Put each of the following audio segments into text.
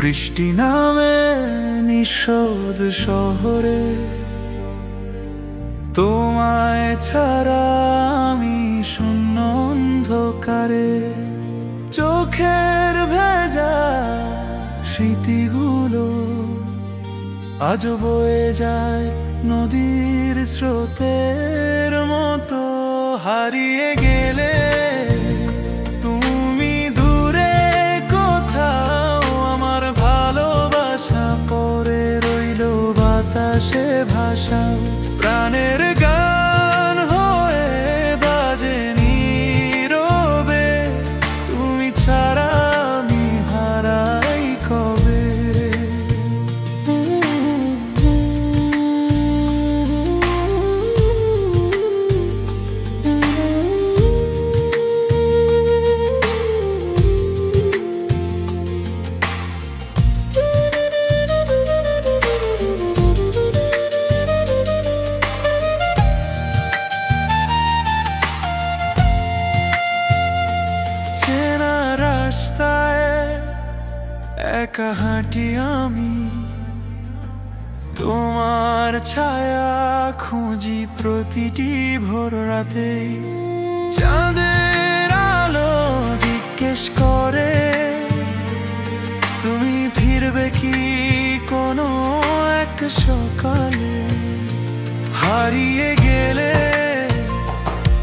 বৃষ্টি নামে নিঃশব্দ শহরে, তোমায় ছাড়া আমি শূন্য অন্ধকারে। চোখের ভেজা স্মৃতিগুলো আজ বয়ে যায় নদীর স্রোতের মতো। হারিয়ে গেলে তুমি দূরে কোথাও, আমার ভালোবাসা পড়ে রইল বাতাসে ভাষাও। প্রাণের গান হয়ে বাজে নীরবে, তুমি ছাড়া আমি হারাই কবে। চেনা রাস্তায় একা হাঁটি আমি, তোমার ছায়া খুঁজি প্রতিটি ভোর রাতে। চাঁদের আলো জিজ্ঞেস করে তুমি ফিরবে কি কোনো এক সকালে। হারিয়ে গেলে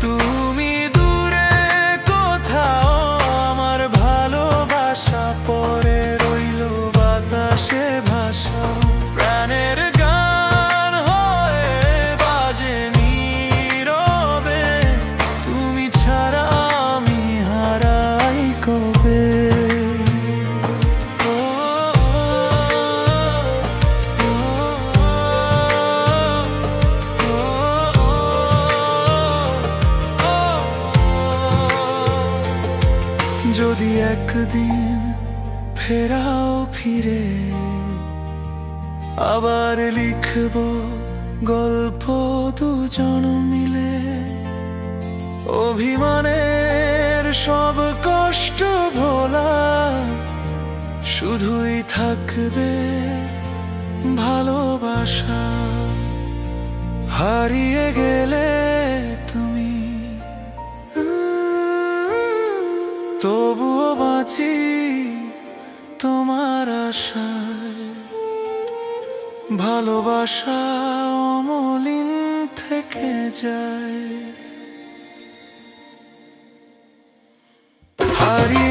তুমি দূরে কোথাও, আমার ভালোবাসা পড়ে রইল বাতাসে ভাষাও। প্রাণের গান হয়ে বাজে নীরবে, তুমি ছাড়া আমি হারাই কবে। যদি একদিন ফেরাও ফিরে, আবার লিখব গল্প দুজন মিলে। অভিমানের সব কষ্ট ভোলা, শুধুই থাকবে ভালোবাসা। হারিয়ে গেলে তুমি, তবুও বাঁচি তোমার আশায়। ভালোবাসা অমলিন থেকে যায়। হারিয়ে